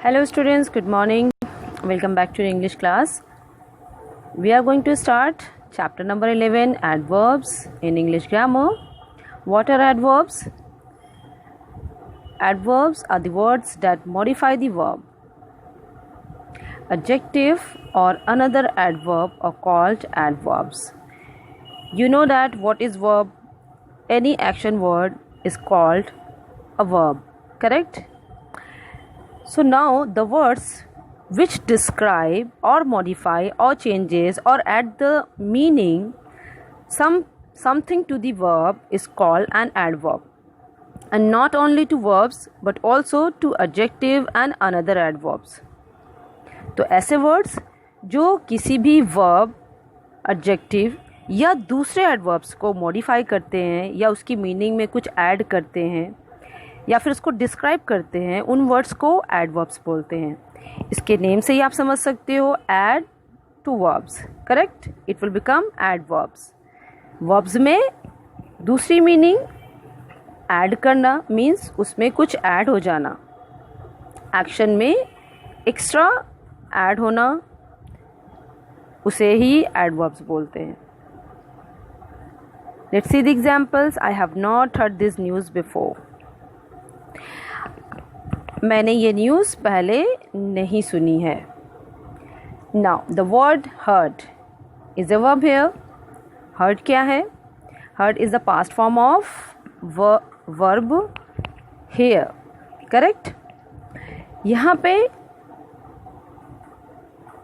Hello students, good morning. Welcome back to your English class. We are going to start chapter number 11, adverbs in English grammar. What are adverbs? Adverbs are the words that modify the verb. Adjective or another adverb are called adverbs. You know that what is verb? Any action word is called a verb, correct? So now the words which describe or modify or changes or add the meaning something to the verb is called an adverb. And not only to verbs but also to adjective and another adverbs. तो ऐसे words जो किसी भी verb, adjective या दूसरे adverbs को modify करते हैं या उसकी मीनिंग में कुछ ऐड करते हैं या फिर उसको डिस्क्राइब करते हैं, उन वर्ड्स को एडवर्ब्स बोलते हैं. इसके नेम से ही आप समझ सकते हो, add to verbs, correct. It will become adverbs. Verbs में दूसरी मीनिंग ऐड करना मीन्स उसमें कुछ ऐड हो जाना. एक्शन में एक्स्ट्रा ऐड होना, उसे ही एडवर्ब्स बोलते हैं. Let's see the examples. I have not heard this news before. मैंने ये न्यूज़ पहले नहीं सुनी है. Now the word heard is a verb here. Heard क्या है? Heard is the past form of verb here, correct. यहाँ पे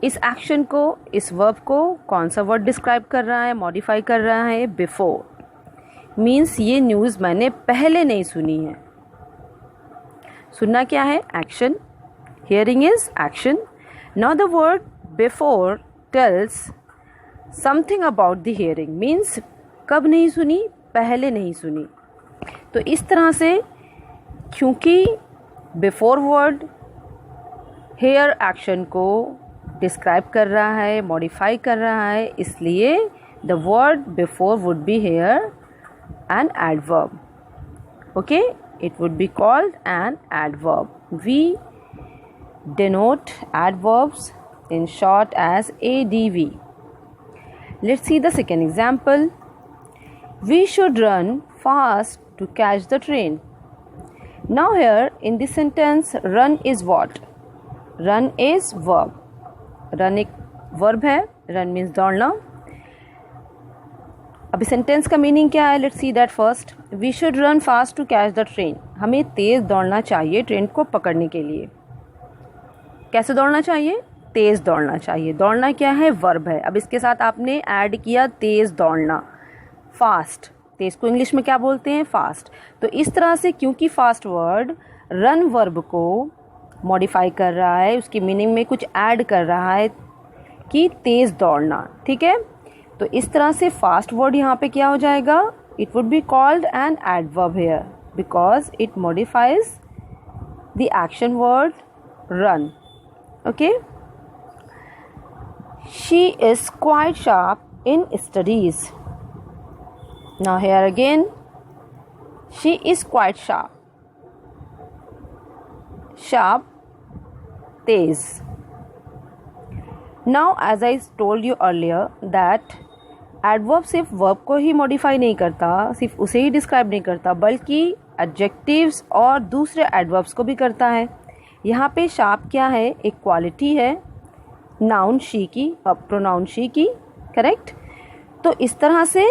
इस एक्शन को, इस वर्ब को कौन सा वर्ड डिस्क्राइब कर रहा है, मॉडिफाई कर रहा है? बिफोर. मीन्स ये न्यूज़ मैंने पहले नहीं सुनी है. सुनना क्या है? Action. Hearing is action. Now the word before tells something about the hearing. Means कब नहीं सुनी? पहले नहीं सुनी. तो इस तरह से क्योंकि बिफोर वर्ड हियर एक्शन को डिस्क्राइब कर रहा है, मॉडिफाई कर रहा है, इसलिए the word before would be here an adverb. Okay, it would be called an adverb. We denote adverbs in short as adv. Let's see the second example. We should run fast to catch the train. Now here in this sentence, run is what? Run is verb. Run एक verb है. Run means दौड़ना. अभी sentence का meaning क्या है? Let's see that first. We should run fast to catch the train. हमें तेज़ दौड़ना चाहिए ट्रेन को पकड़ने के लिए. कैसे दौड़ना चाहिए? तेज़ दौड़ना चाहिए. दौड़ना क्या है? वर्ब है. अब इसके साथ आपने ऐड किया तेज़ दौड़ना, फास्ट. तेज़ को इंग्लिश में क्या बोलते हैं? फास्ट. तो इस तरह से क्योंकि फास्ट वर्ड रन वर्ब को मॉडिफाई कर रहा है, उसकी मीनिंग में कुछ ऐड कर रहा है कि तेज़ दौड़ना, ठीक है. तो इस तरह से फास्ट वर्ड यहाँ पे क्या हो जाएगा? It would be called an adverb here because it modifies the action word run. Okay. She is quite sharp in studies. Now here again, she is quite sharp. Sharp, Tej. Now as I told you earlier that adverb सिर्फ verb को ही modify नहीं करता, सिर्फ उसे ही describe नहीं करता, बल्कि adjectives और दूसरे adverbs को भी करता है. यहाँ पे sharp क्या है? एक quality है, noun she की, pronoun she की, correct. तो इस तरह से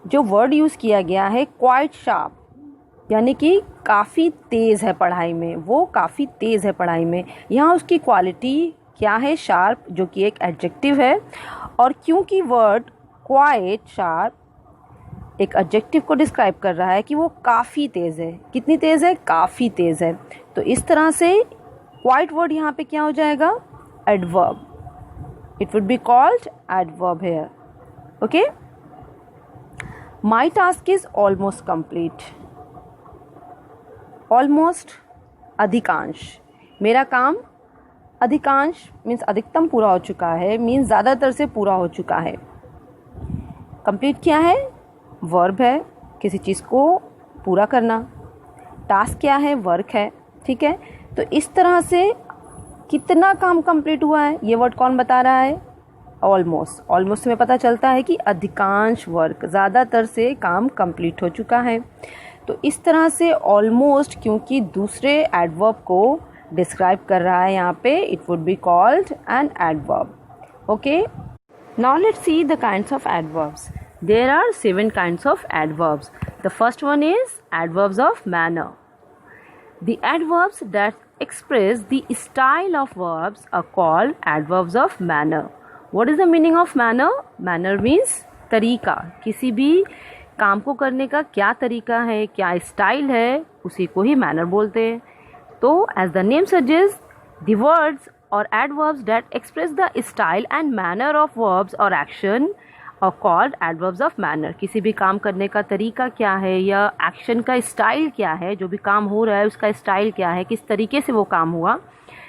जो word use किया गया है quite sharp, यानी कि काफ़ी तेज़ है पढ़ाई में, वो काफ़ी तेज़ है पढ़ाई में. यहाँ उसकी क्वालिटी क्या है? शार्प, जो कि एक एडजेक्टिव है. और क्योंकि वर्ड क्वाइट शार्प एक एडजेक्टिव को डिस्क्राइब कर रहा है कि वो काफ़ी तेज़ है. कितनी तेज़ है? काफ़ी तेज़ है. तो इस तरह से क्वाइट वर्ड यहाँ पे क्या हो जाएगा? Adverb. It would be called adverb here. Okay. My task is almost complete. Almost अधिकांश. मेरा काम अधिकांश मीन्स अधिकतम पूरा हो चुका है, मीन्स ज़्यादातर से पूरा हो चुका है. कंप्लीट क्या है? वर्ब है, किसी चीज़ को पूरा करना. टास्क क्या है? वर्क है, ठीक है. तो इस तरह से कितना काम कंप्लीट हुआ है ये वर्ड कौन बता रहा है? ऑलमोस्ट। ऑलमोस्ट में पता चलता है कि अधिकांश वर्क, ज़्यादातर से काम कंप्लीट हो चुका है। तो इस तरह से ऑलमोस्ट क्योंकि दूसरे एडवर्ब को डिस्क्राइब कर रहा है यहाँ पे, it would be called an adverb. Okay, now let's see the kinds of adverbs. There are 7 kinds of adverbs. The first one is adverbs of manner. The adverbs that express the style of verbs are called adverbs of manner. What is the meaning of manner? Manner means तरीका, किसी भी काम को करने का क्या तरीका है, क्या स्टाइल है, उसी को ही manner बोलते हैं. तो as the name suggests, the words or adverbs that express the style and manner of verbs or action are called adverbs of manner. किसी भी काम करने का तरीका क्या है या एक्शन का स्टाइल क्या है, जो भी काम हो रहा है उसका स्टाइल क्या है, किस तरीके से वो काम हुआ,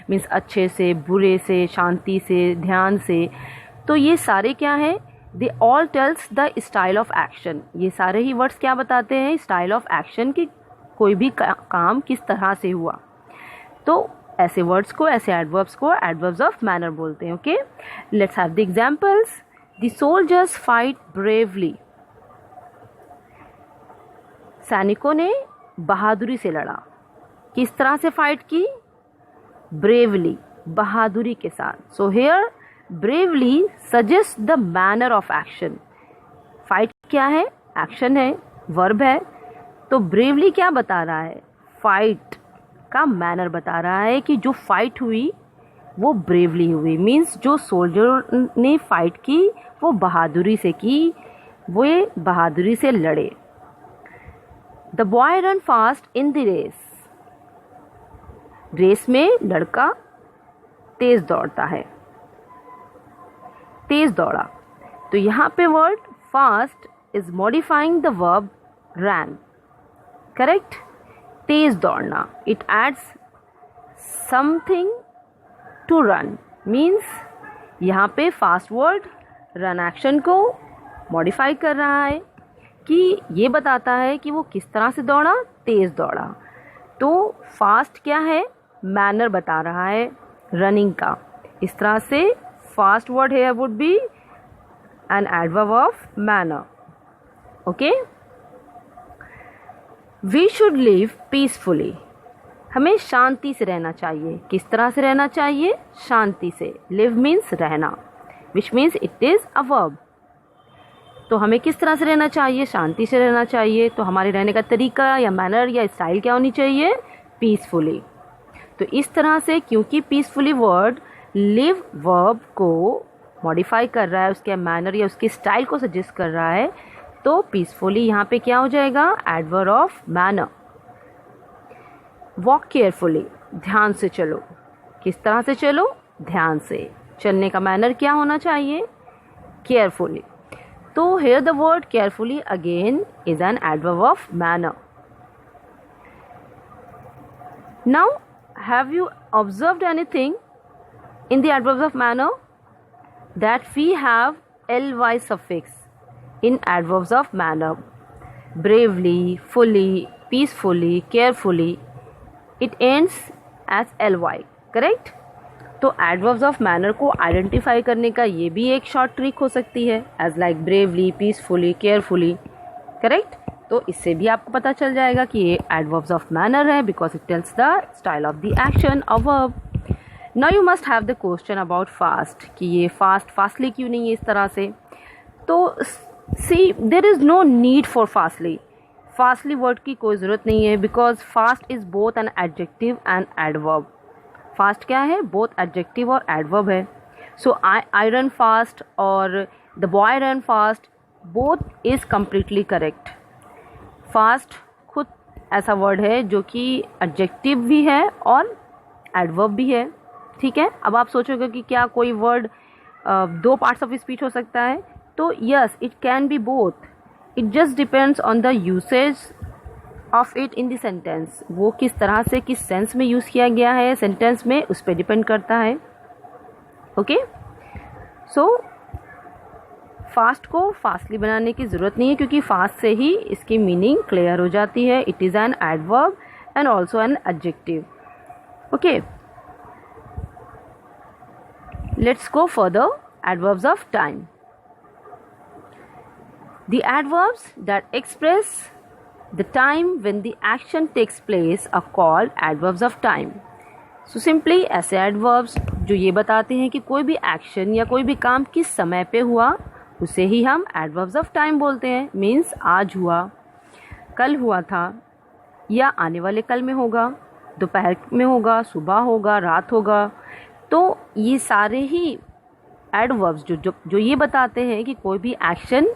मीन्स अच्छे से, बुरे से, शांति से, ध्यान से, तो ये सारे क्या है, they all tells the style of action. ये सारे ही वर्ड्स क्या बताते हैं, स्टाइल ऑफ एक्शन की कोई भी काम किस तरह से हुआ. तो ऐसे वर्ड्स को, ऐसे एडवर्ब्स को एडवर्ब्स ऑफ मैनर बोलते हैं. Okay, let's have the examples. The soldiers fight bravely. सैनिकों ने बहादुरी से लड़ा. किस तरह से फाइट की? ब्रेवली, बहादुरी के साथ. So here bravely suggest the manner of action. Fight क्या है? एक्शन है, वर्ब है. तो ब्रेवली क्या बता रहा है? फाइट का मैनर बता रहा है कि जो फाइट हुई वो ब्रेवली हुई. मीन्स जो सोल्जर ने फाइट की वो बहादुरी से की, वो बहादुरी से लड़े. The boy run fast in the race. Race में लड़का तेज दौड़ता है, तेज दौड़ा. तो यहाँ पे word fast is modifying the verb ran. Correct? तेज दौड़ना. It adds something to run. Means यहाँ पे फास्ट वर्ड रन एक्शन को मॉडिफाई कर रहा है कि ये बताता है कि वो किस तरह से दौड़ा, तेज दौड़ा. तो फास्ट क्या है? मैनर बता रहा है रनिंग का. इस तरह से फास्ट वर्ड है would be an adverb of manner. Okay, we should live peacefully. हमें शांति से रहना चाहिए. किस तरह से रहना चाहिए? शांति से. लिव मीन्स रहना, which means it is a verb. तो हमें किस तरह से रहना चाहिए? शांति से रहना चाहिए. तो हमारे रहने का तरीका या मैनर या स्टाइल क्या होनी चाहिए? पीसफुली. तो इस तरह से क्योंकि पीसफुली वर्ड लिव वर्ब को मॉडिफाई कर रहा है, उसके मैनर या उसके स्टाइल को सजेस्ट कर रहा है, तो पीसफुली यहाँ पे क्या हो जाएगा? Adverb of manner. Walk carefully. ध्यान से चलो. किस तरह से चलो? ध्यान से. चलने का मैनर क्या होना चाहिए? केयरफुली. तो here the word carefully again is an adverb of manner. Now have you observed anything in the adverbs of manner? That we have ly suffix in adverbs of manner. Bravely, fully, peacefully, carefully, it ends as ly. Correct? तो adverbs of manner को identify करने का ये भी एक short trick हो सकती है, as like bravely, peacefully, carefully. Correct? तो इससे भी आपको पता चल जाएगा कि ये adverbs of manner है because it tells the style of the action or verb. Now you must have the question about fast, कि ये fastly क्यों नहीं है इस तरह से. तो see, there is no need for fastly word की कोई ज़रूरत नहीं है because fast is both an adjective and adverb. fast क्या है? both adjective और adverb है. so I run fast और the boy run fast, both is completely correct. fast खुद ऐसा वर्ड है जो कि adjective भी है और adverb भी है. ठीक है, अब आप सोचोगे कि क्या कोई वर्ड 2 पार्ट्स ऑफ स्पीच हो सकता है? तो yes, it can be both. It just depends on the usage of it in the sentence. वो किस तरह से, किस सेंस में यूज़ किया गया है सेंटेंस में, उस पर डिपेंड करता है. ओके, सो फास्ट को फास्टली बनाने की ज़रूरत नहीं है क्योंकि फास्ट से ही इसकी मीनिंग क्लियर हो जाती है. It is an adverb and also an adjective. Okay, let's go further. Adverbs of time. The adverbs that express the time when the action takes place are called adverbs of time. So simply ऐसे adverbs जो ये बताते हैं कि कोई भी action या कोई भी काम किस समय पे हुआ, उसे ही हम adverbs of time बोलते हैं. Means आज हुआ, कल हुआ था, या आने वाले कल में होगा, दोपहर में होगा, सुबह होगा, रात होगा. तो ये सारे ही एडवर्ब्स जो ये बताते हैं कि कोई भी एक्शन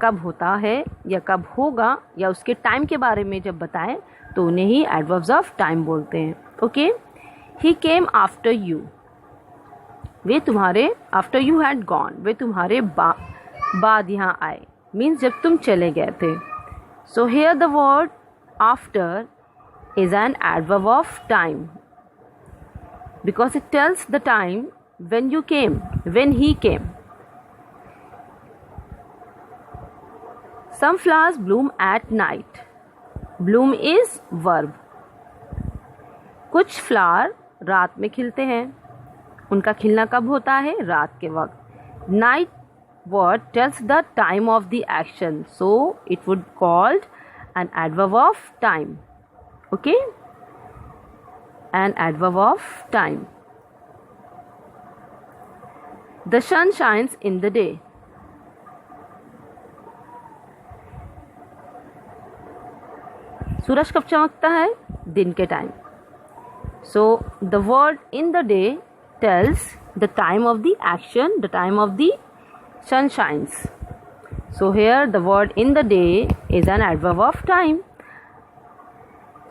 कब होता है या कब होगा या उसके टाइम के बारे में जब बताएं तो उन्हें ही एडवर्ब्स ऑफ टाइम बोलते हैं. Okay. He came after you. वे तुम्हारे, आफ्टर यू हैड गॉन, वे तुम्हारे बाद यहाँ आए. मीन्स जब तुम चले गए थे. So here the word after is an adverb of time because it tells the time when you came, when he came. Some flowers bloom at night. Bloom is verb. कुछ फ्लावर रात में खिलते हैं. उनका खिलना कब होता है? रात के वक्त. Night word tells the time of the action, so it would called an adverb of time. Okay, an adverb of time. The sun shines in the day. सूरज कब चमकता है? दिन के time. So the word in the day tells the time of the action, the time of the sun shines. So here the word in the day is an adverb of time.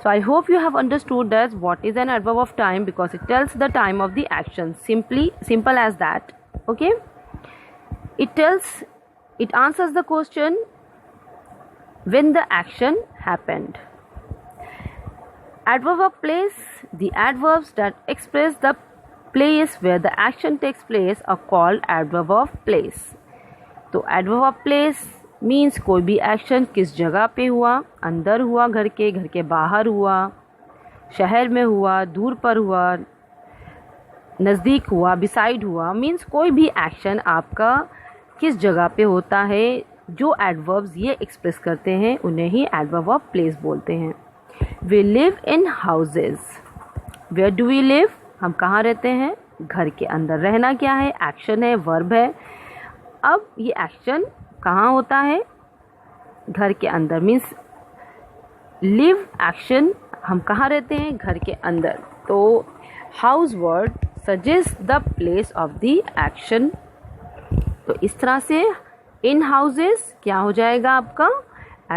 So I hope you have understood that what is an adverb of time because it tells the time of the action. Simple as that. Okay. It answers the question when the action happened. Adverb of place. The adverbs that express the place where the action takes place are called adverb of place. तो adverb of place means कोई भी action किस जगह पे हुआ, अंदर हुआ घर के बाहर हुआ, शहर में हुआ, दूर पर हुआ, नज़दीक हुआ, बिसाइड हुआ. मीन्स कोई भी एक्शन आपका किस जगह पे होता है. जो एडवर्ब्स ये एक्सप्रेस करते हैं उन्हें ही एडवर्ब ऑफ प्लेस बोलते हैं. We live in houses. Where do we live? हम कहाँ रहते हैं? घर के अंदर. रहना क्या है? एक्शन है, वर्ब है. अब ये एक्शन कहाँ होता है? घर के अंदर. मीन्स लिव एक्शन, हम कहाँ रहते हैं? घर के अंदर. तो house word suggest the place of the action. तो इस तरह से इन हाउसेस क्या हो जाएगा आपका?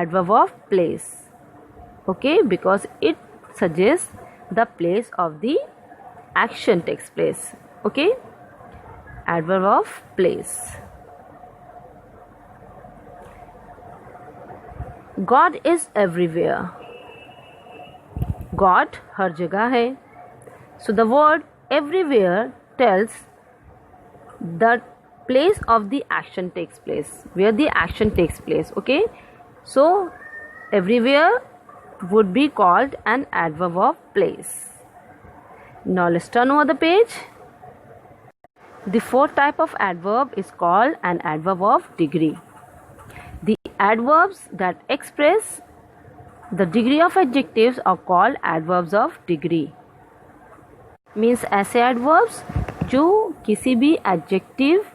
Adverb of place. Okay, because it suggest the place of the action takes place. Okay, adverb of place. God is everywhere. God हर जगह है. So the word everywhere tells the place of the action takes place, where the action takes place. Okay, so everywhere would be called an adverb of place. Now let's turn over the page. The fourth type of adverb is called an adverb of degree. The adverbs that express the degree of adjectives are called adverbs of degree. Means ऐसे adverbs जो किसी भी adjective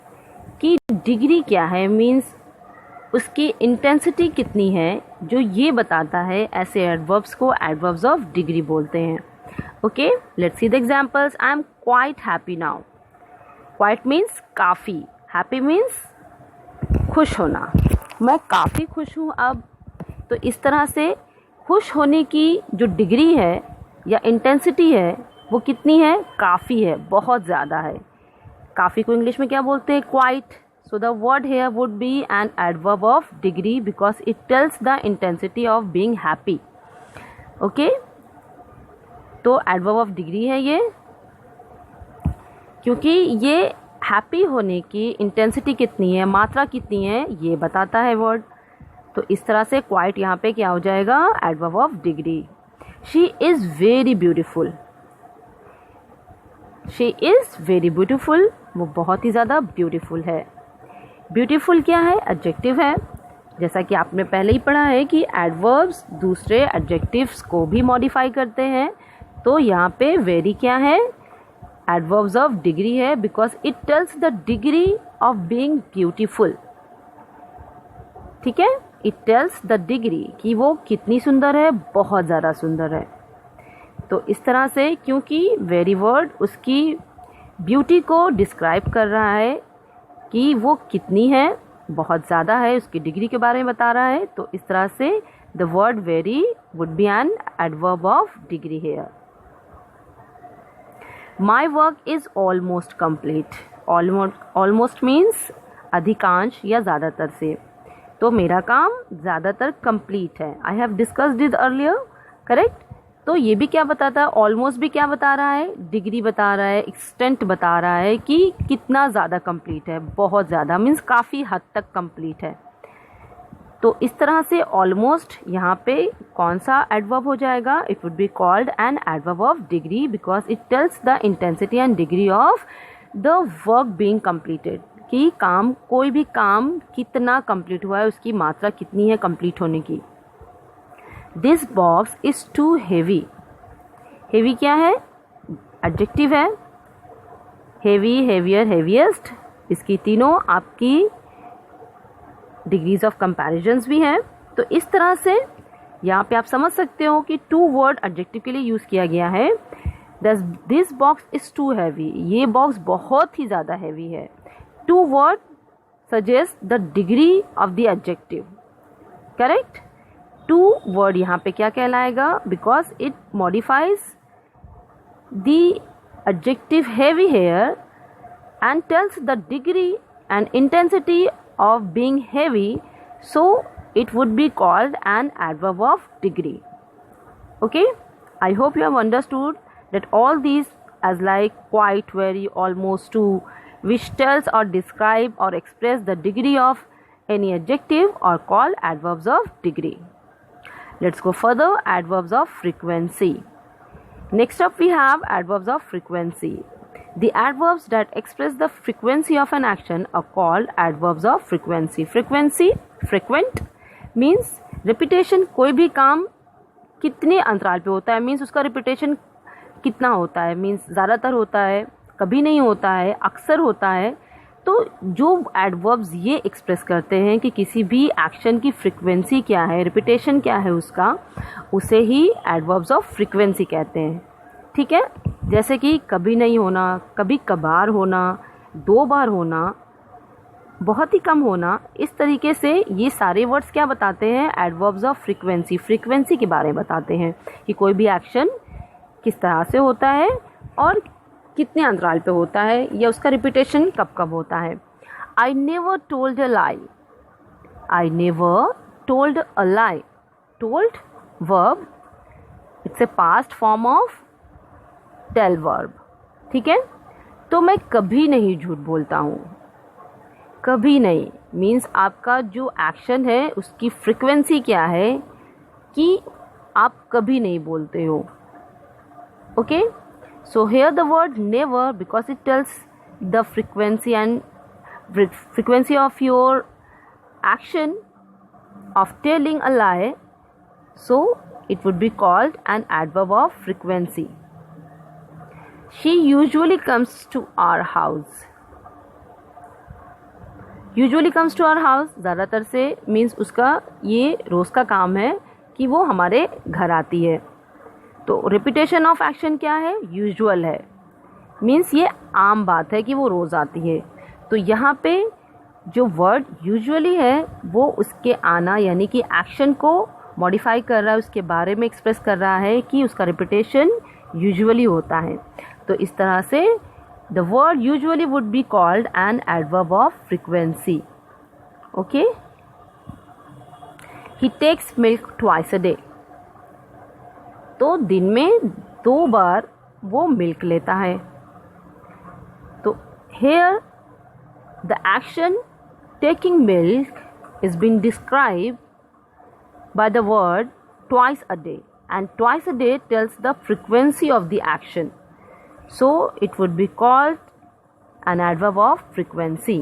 की degree क्या है, means उसकी intensity कितनी है, जो ये बताता है, ऐसे adverbs को adverbs of degree बोलते हैं. Okay, let's see the examples. I am quite happy now. Quite means काफ़ी. Happy means खुश होना. मैं काफ़ी खुश हूँ अब. तो इस तरह से खुश होने की जो डिग्री है या इंटेंसिटी है वो कितनी है? काफ़ी है, बहुत ज़्यादा है. काफ़ी को इंग्लिश में क्या बोलते हैं? Quite. So the word here would be an adverb of degree because it tells the intensity of being happy. Okay, तो एडवर्ब ऑफ डिग्री है ये, क्योंकि ये हैप्पी होने की इंटेंसिटी कितनी है, मात्रा कितनी है, ये बताता है वर्ड. तो इस तरह से क्वाइट यहाँ पे क्या हो जाएगा? Adverb of degree. She is very beautiful. She is very beautiful, वो बहुत ही ज़्यादा ब्यूटीफुल है। ब्यूटीफुल क्या है? एडजेक्टिव है। जैसा कि आपने पहले ही पढ़ा है कि एडवर्ब्स दूसरे एडजेक्टिव्स को भी मॉडिफाई करते हैं, तो यहाँ पे वेरी क्या है? एडवर्ब्स ऑफ डिग्री है, because it tells the degree of being beautiful. ठीक है, इट टेल्स द डिग्री कि वो कितनी सुंदर है, बहुत ज़्यादा सुंदर है। तो इस तरह से, क्योंकि वेरी वर्ड उसकी ब्यूटी को डिस्क्राइब कर रहा है कि वो कितनी है, बहुत ज़्यादा है, उसकी डिग्री के बारे में बता रहा है, तो इस तरह से the word very would be an adverb of degree here. My work is almost complete. Almost means अधिकांश या ज़्यादातर से, तो मेरा काम ज़्यादातर कंप्लीट है। I have discussed it earlier, correct. तो ये भी क्या बताता है? ऑलमोस्ट भी क्या बता रहा है? डिग्री बता रहा है, एक्सटेंट बता रहा है कि कितना ज़्यादा कंप्लीट है। बहुत ज़्यादा मीन्स काफ़ी हद तक कंप्लीट है। तो इस तरह से ऑलमोस्ट यहाँ पे कौन सा एडवर्ब हो जाएगा? It would be called an adverb of degree, because it tells the intensity and degree of the work being completed, कि काम, कोई भी काम कितना कंप्लीट हुआ है, उसकी मात्रा कितनी है कंप्लीट होने की। This box is too heavy. Heavy क्या है? एडजेक्टिव है। हेवी, हेवियर, हेवीएस्ट, इसकी तीनों आपकी डिग्रीज ऑफ कंपैरिजन्स भी हैं। तो इस तरह से यहाँ पे आप समझ सकते हो कि टू वर्ड एडजेक्टिव के लिए यूज़ किया गया है। This box is too heavy, ये बॉक्स बहुत ही ज़्यादा हैवी है। Too word suggest the degree of the adjective, correct. Too word यहाँ पे क्या कहलाएगा? Because it modifies the adjective heavy here and tells the degree and intensity of being heavy, so it would be called an adverb of degree. Okay, I hope you have understood that all these as like quite, very, almost, to, which tells or describe or express the degree of any adjective are called adverbs of degree. Let's go further. Adverbs of frequency. Next up we have adverbs of frequency. The adverbs that express the frequency of an action are called adverbs of frequency. Frequency, frequent means repetition. कोई भी काम कितने अंतराल पे होता है, means उसका repetition कितना होता है, मीन्स ज़्यादातर होता है, कभी नहीं होता है, अक्सर होता है। तो जो एडवर्ब्स ये एक्सप्रेस करते हैं कि किसी भी एक्शन की फ्रीक्वेंसी क्या है, रिपीटेशन क्या है उसका, उसे ही एडवर्ब्स ऑफ फ्रीक्वेंसी कहते हैं। ठीक है, जैसे कि कभी नहीं होना, कभी कभार होना, 2 बार होना, बहुत ही कम होना, इस तरीके से ये सारे वर्ड्स क्या बताते हैं? एडवर्ब्स ऑफ फ्रीक्वेंसी, फ्रीक्वेंसी के बारे में बताते हैं कि कोई भी एक्शन किस तरह से होता है और कितने अंतराल पे होता है, या उसका रिपीटेशन कब कब होता है। I never told a lie. I never told a lie. Told verb, it's a past form of tell verb. ठीक है, तो मैं कभी नहीं झूठ बोलता हूँ। कभी नहीं मीन्स आपका जो एक्शन है उसकी फ्रीक्वेंसी क्या है कि आप कभी नहीं बोलते हो। Okay, so here the word never, because it tells the frequency and frequency of your action of telling a lie, so it would be called an adverb of frequency. She usually comes to our house. Usually comes to our house ज़्यादातर से means उसका ये रोज़ का काम है कि वो हमारे घर आती है। तो रिपीटेशन ऑफ एक्शन क्या है? यूजुअल है, मीन्स ये आम बात है कि वो रोज़ आती है। तो यहाँ पे जो वर्ड यूजुअली है वो उसके आना यानी कि एक्शन को मॉडिफाई कर रहा है, उसके बारे में एक्सप्रेस कर रहा है कि उसका रिपीटेशन यूजुअली होता है। तो इस तरह से the word usually would be called an adverb of frequency. Okay, he takes milk twice a day. तो दिन में 2 बार वो मिल्क लेता है। तो here the action taking milk is being described by the word twice a day, and twice a day tells the frequency of the action. so it would be called an adverb of frequency.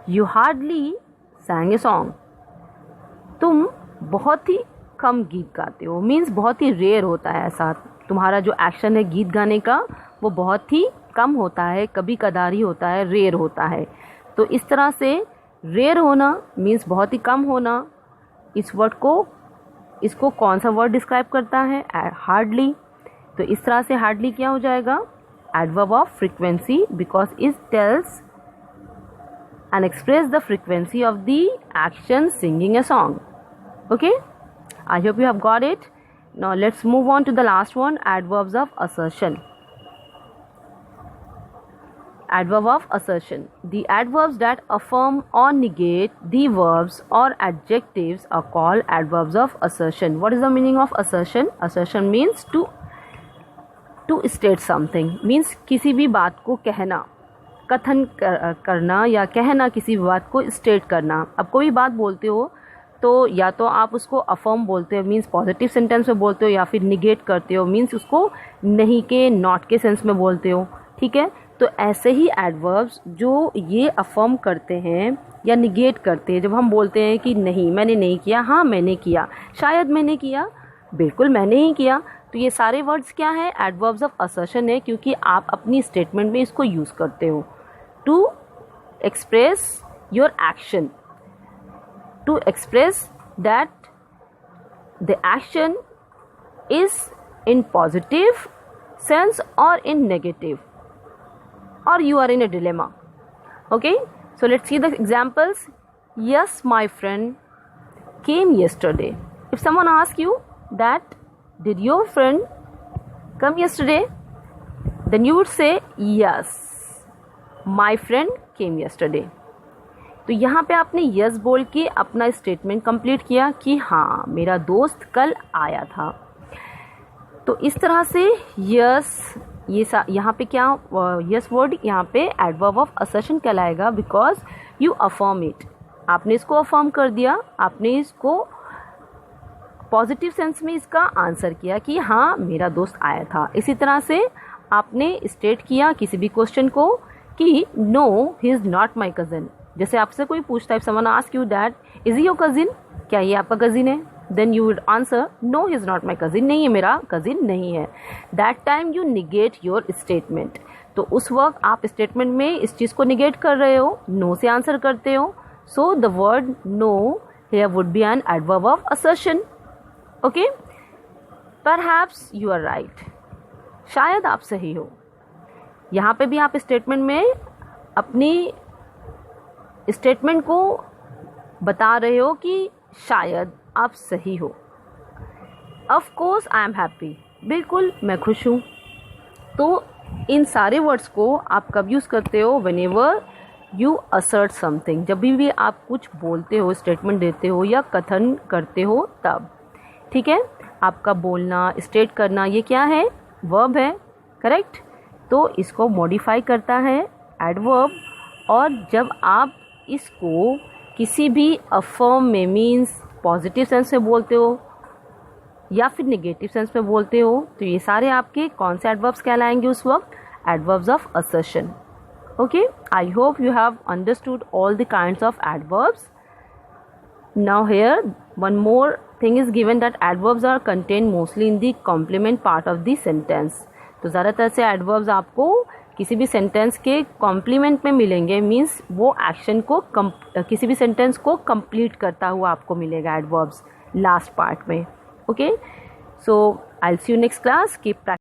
You hardly sang a song. तुम बहुत ही कम गीत गाते हो, means बहुत ही rare होता है ऐसा, तुम्हारा जो एक्शन है गीत गाने का वो बहुत ही कम होता है, कभी कदार ही होता है, रेयर होता है. तो इस तरह से रेयर होना मीन्स बहुत ही कम होना. इस वर्ड को, इसको कौन सा वर्ड डिस्क्राइब करता है? हार्डली. तो इस तरह से हार्डली क्या हो जाएगा? Adverb of frequency, because it tells and express the frequency of the action singing a song. Okay, I hope you have got it. Now let's move on to the last one, adverbs of assertion. Adverb of assertion. The adverbs that affirm or negate the verbs or adjectives are called adverbs of assertion. What is the meaning of assertion? Assertion means to state something, means किसी भी बात को कहना, कथन करना या कहना, किसी बात को स्टेट करना. अब कोई बात बोलते हो तो या तो आप उसको अफर्म बोलते हो, मीन्स पॉजिटिव सेंटेंस में बोलते हो, या फिर निगेट करते हो, मीन्स उसको नहीं के, नॉट के सेंस में बोलते हो. ठीक है, तो ऐसे ही एडवर्ब्स जो ये अफर्म करते हैं या निगेट करते हैं, जब हम बोलते हैं कि नहीं मैंने नहीं किया, हाँ मैंने किया, शायद मैंने किया, बिल्कुल मैंने ही किया, तो ये सारे वर्ड्स क्या है? एडवर्ब्स ऑफ असर्शन है, क्योंकि आप अपनी स्टेटमेंट में इसको यूज़ करते हो to express your action, to express that the action is in positive sense or in negative, or you are in a dilemma. Okay, so let's see the examples. Yes, my friend came yesterday. If someone asks you that did your friend come yesterday, then you would say yes, my friend came yesterday. तो यहाँ पे आपने yes बोल के अपना statement complete किया कि हाँ मेरा दोस्त कल आया था. तो इस तरह से यस, ये यहाँ पे क्या, यस वर्ड यहाँ पे एडवर्ब ऑफ असर्शन कहलाएगा, बिकॉज यू अफर्म इट. आपने इसको अफर्म कर दिया, आपने इसको पॉजिटिव सेंस में इसका आंसर किया कि हाँ मेरा दोस्त आया था. इसी तरह से आपने स्टेट किया किसी भी क्वेश्चन को कि no he is not my cousin. जैसे आपसे कोई पूछता है, someone ask you that is he your cousin, क्या ये आपका कज़िन है, then you would answer no he is not my cousin, नहीं है मेरा कज़िन नहीं है. That time you negate your statement. तो उस वक्त आप स्टेटमेंट में इस चीज़ को निगेट कर रहे हो, नो से आंसर करते हो. So the word no here would be an adverb of assertion. Okay, perhaps you are right, शायद आप सही हो. यहाँ पे भी आप स्टेटमेंट में अपनी स्टेटमेंट को बता रहे हो कि शायद आप सही हो. Of course I am happy, बिल्कुल मैं खुश हूँ. तो इन सारे वर्ड्स को आप कब यूज़ करते हो? व्हेनेवर यू असर्ट समथिंग, जब भी आप कुछ बोलते हो, स्टेटमेंट देते हो या कथन करते हो तब. ठीक है, आपका बोलना, स्टेट करना, ये क्या है? वर्ब है, करेक्ट. तो इसको मॉडिफाई करता है एडवर्ब. और जब आप इसको किसी भी अफर्म में, मीन्स पॉजिटिव सेंस में बोलते हो या फिर नेगेटिव सेंस में बोलते हो, तो ये सारे आपके कौन से एडवर्ब्स कहलाएंगे उस वक्त? Adverbs of assertion. Okay, I hope you have understood all the kinds of adverbs. Now here one more thing is given that adverbs are contained mostly in the complement part of the sentence. तो ज़्यादातर से adverbs आपको किसी भी sentence के complement में मिलेंगे, means वो एक्शन को किसी भी सेंटेंस को कंप्लीट करता हुआ आपको मिलेगा एडवर्ब्स लास्ट पार्ट में. Okay, so I will see you next class. Keep